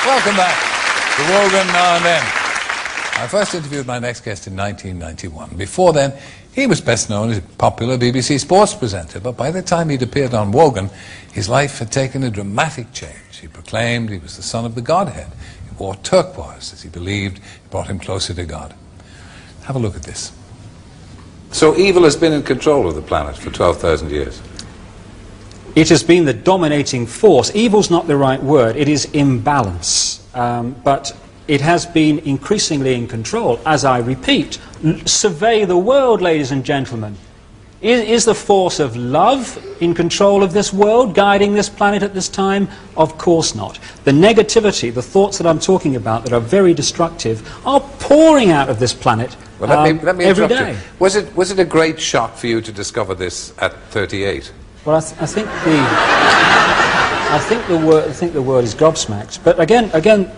Welcome back to Wogan Now and Then. I first interviewed my next guest in 1991. Before then, he was best known as a popular BBC sports presenter, but by the time he'd appeared on Wogan, his life had taken a dramatic change. He proclaimed he was the son of the Godhead. He wore turquoise, as he believed it brought him closer to God. Have a look at this. So evil has been in control of the planet for 12,000 years. It has been the dominating force. Evil's not the right word, it is imbalance. But it has been increasingly in control, as I repeat. Survey the world, ladies and gentlemen. Is the force of love in control of this world, guiding this planet at this time? Of course not. The negativity, the thoughts that I'm talking about that are very destructive, are pouring out of this planet let me every interrupt day. you. Was it a great shock for you to discover this at 38? Well, I think the word is gobsmacked. But again,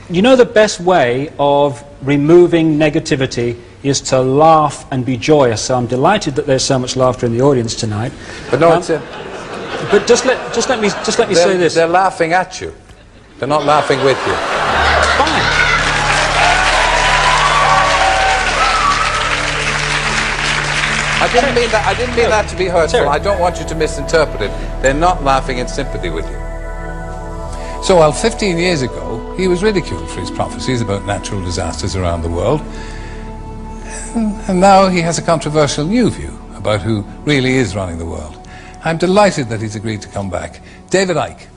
you know, the best way of removing negativity is to laugh and be joyous. So I'm delighted that there's so much laughter in the audience tonight. But no, it's but just let me say this. They're laughing at you. They're not laughing with you. Fine. I didn't mean that to be hurtful. Terry. I don't want you to misinterpret it. They're not laughing in sympathy with you. So while 15 years ago he was ridiculed for his prophecies about natural disasters around the world, and now he has a controversial new view about who really is running the world. I'm delighted that he's agreed to come back. David Icke.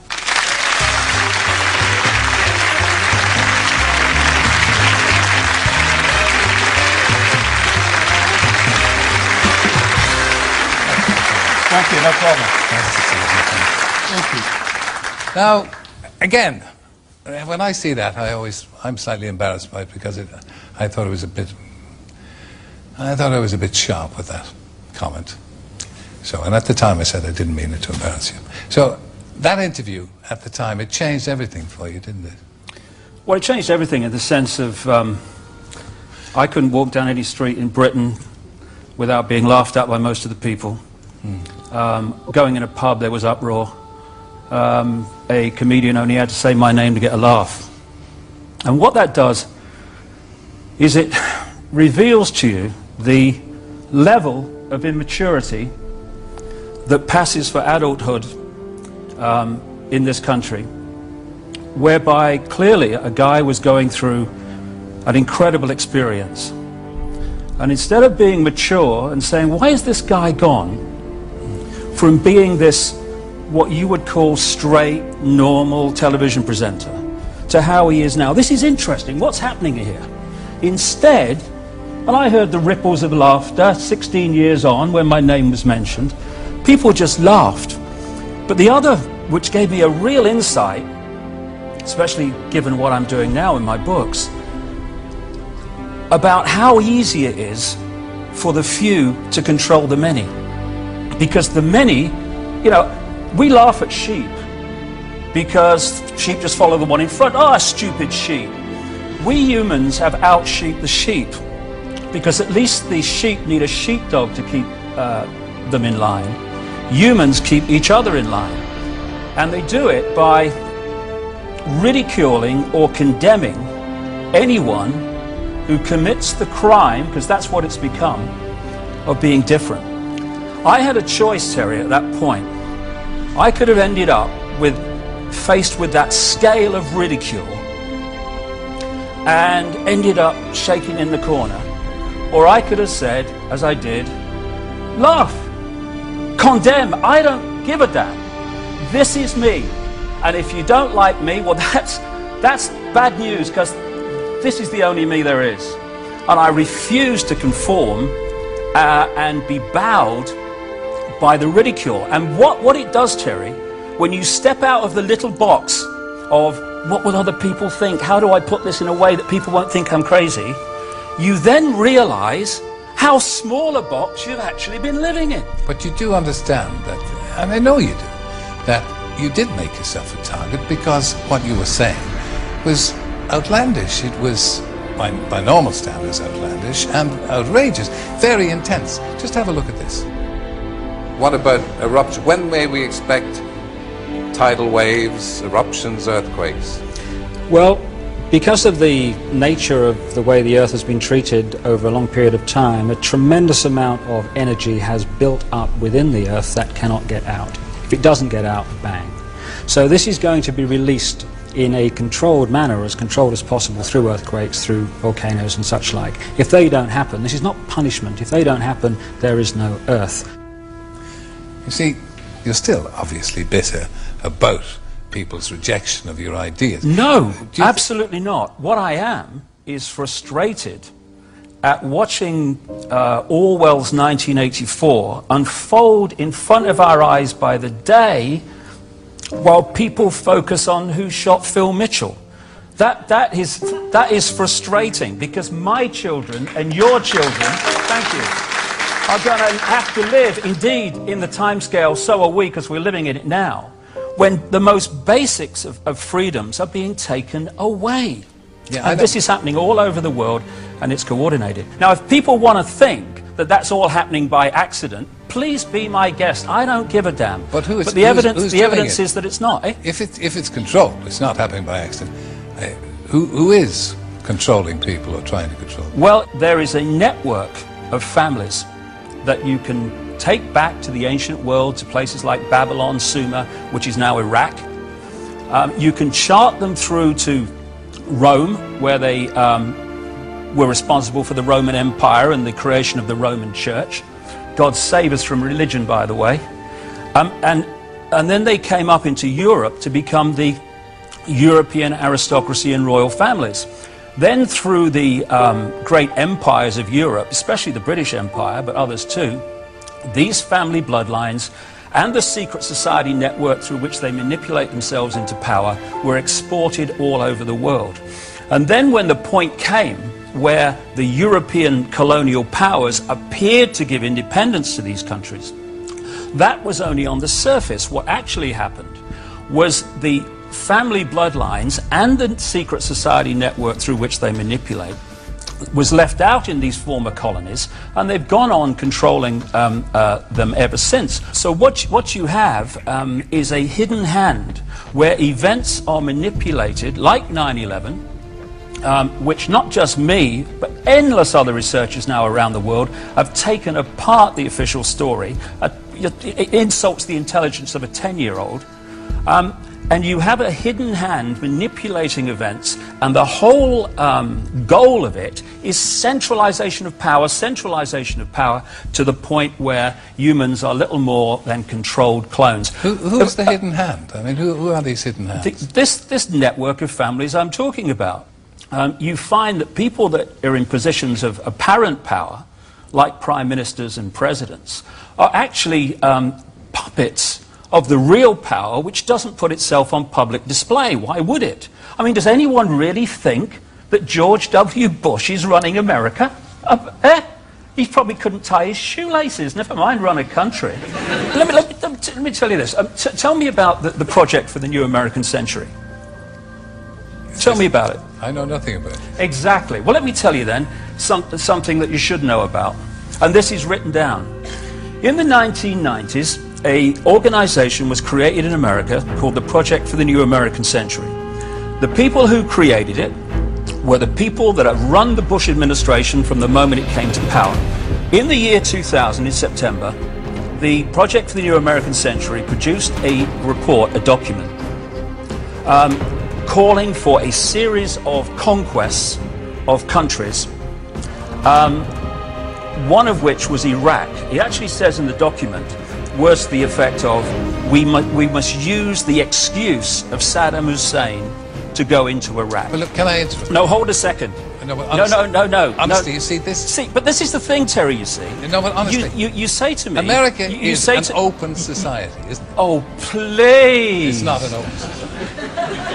Thank you, no problem. Thank you. Now, again, when I see that, I'm slightly embarrassed by it because I thought I was a bit sharp with that comment. So, and at the time I said I didn't mean it to embarrass you. So, that interview at the time, it changed everything for you, didn't it? Well, it changed everything in the sense of I couldn't walk down any street in Britain without being laughed at by most of the people. Going in a pub, there was uproar. A comedian only had to say my name to get a laugh. And what that does is it reveals to you the level of immaturity that passes for adulthood in this country, whereby clearly a guy was going through an incredible experience. And instead of being mature and saying, why is this guy gone from being this, what you would call straight, normal television presenter, to how he is now? This is interesting. What's happening here? Instead, and I heard the ripples of laughter 16 years on when my name was mentioned, people just laughed. But the other, which gave me a real insight, especially given what I'm doing now in my books, about how easy it is for the few to control the many. Because the many, you know, we laugh at sheep because sheep just follow the one in front. Ah, stupid sheep. We humans have out-sheeped the sheep because at least the sheep need a sheepdog to keep them in line. Humans keep each other in line. And they do it by ridiculing or condemning anyone who commits the crime, because that's what it's become, of being different. I had a choice, Terry, at that point. I could have ended up faced with that scale of ridicule and ended up shaking in the corner. Or I could have said, as I did, laugh, condemn, I don't give a damn. This is me. And if you don't like me, well, that's bad news, because this is the only me there is. And I refuse to conform and be bowed by the ridicule. And what it does, Terry, when you step out of the little box of what will other people think, how do I put this in a way that people won't think I'm crazy, you then realize how small a box you've actually been living in. But you do understand that, and I know you do, that you did make yourself a target because what you were saying was outlandish. It was, by normal standards, outlandish and outrageous, very intense. Just have a look at this. What about eruption? When may we expect tidal waves, eruptions, earthquakes? Well, because of the nature of the way the Earth has been treated over a long period of time, a tremendous amount of energy has built up within the Earth that cannot get out. If it doesn't get out, bang. So this is going to be released in a controlled manner, as controlled as possible, through earthquakes, through volcanoes and such like. If they don't happen, this is not punishment. If they don't happen, there is no Earth. You see, you're still obviously bitter about people's rejection of your ideas. No, absolutely not. What I am is frustrated at watching Orwell's 1984 unfold in front of our eyes by the day, while people focus on who shot Phil Mitchell. That is frustrating, because my children and your children, thank you, are going to have to live, indeed, in the timescale, so are we, because we're living in it now, when the most basics of freedoms are being taken away. Yeah, and this is happening all over the world, and it's coordinated. Now, if people want to think that that's all happening by accident, please be my guest. I don't give a damn. But the evidence is that it's not. Eh? If it's controlled, it's not happening by accident. Who is controlling people or trying to control them? Well, there is a network of families that you can take back to the ancient world, to places like Babylon, Sumer, which is now Iraq. You can chart them through to Rome, where they were responsible for the Roman Empire and the creation of the Roman Church. God save us from religion, by the way. And then they came up into Europe to become the European aristocracy and royal families. Then through the great empires of Europe, especially the British Empire, but others too, these family bloodlines and the secret society network through which they manipulate themselves into power were exported all over the world. And then when the point came where the European colonial powers appeared to give independence to these countries, that was only on the surface. What actually happened was the family bloodlines and the secret society network through which they manipulate was left out in these former colonies, and they've gone on controlling them ever since. So what you have is a hidden hand where events are manipulated, like 9/11, which not just me, but endless other researchers now around the world have taken apart the official story. It insults the intelligence of a 10-year-old. And you have a hidden hand manipulating events, and the whole goal of it is centralization of power to the point where humans are little more than controlled clones. Who is the hidden hand? I mean, who are these hidden hands? This network of families I'm talking about. You find that people that are in positions of apparent power, like prime ministers and presidents, are actually puppets of the real power, which doesn't put itself on public display. Why would it? I mean, does anyone really think that George W. Bush is running America? He probably couldn't tie his shoelaces, never mind run a country. Let me tell you this. Tell me about the project for the new American century. Tell me about it. I know nothing about it. Exactly. Well, let me tell you then something that you should know about. And this is written down. In the 1990s, an organization was created in America called the Project for the New American Century. The people who created it were the people that have run the Bush administration from the moment it came to power. In the year 2000, in September, the Project for the New American Century produced a report, a document, calling for a series of conquests of countries, one of which was Iraq. It actually says in the document, words to the effect of, we must use the excuse of Saddam Hussein to go into Iraq. Well, look, can I interrupt? No, hold a second. No. Honestly, you see this? See, but this is the thing, Terry, you see. No, but honestly. You say to me... America is an open society, isn't it? Oh, please. It's not an open society.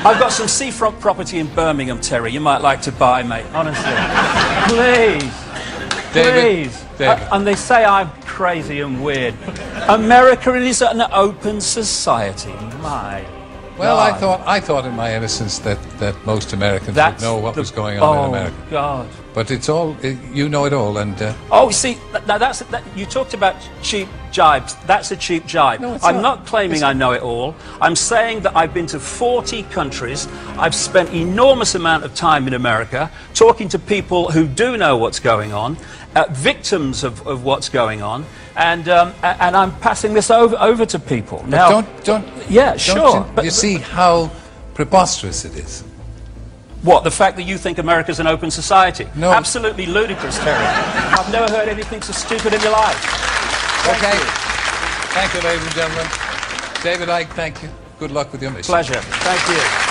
I've got some seafront property in Birmingham, Terry, you might like to buy, mate, honestly. Please. Please. David. And they say I'm crazy and weird. America is an open society. My Well, God. I thought in my innocence that most Americans would know what was going on in America. Oh, God. But it's all, you know it all, and... Oh, see, now you talked about cheap jibes. That's a cheap jibe. No, it's I'm not. not claiming I know it all. I'm saying that I've been to 40 countries. I've spent enormous amount of time in America talking to people who do know what's going on, victims of what's going on, and I'm passing this over to people. Now, yeah, sure. You see how preposterous it is. What, the fact that you think America's an open society? No. Absolutely ludicrous, Terry. I've never heard anything so stupid in your life. Okay. Thank you, ladies and gentlemen. David Icke, thank you. Good luck with your mission. Pleasure. Thank you.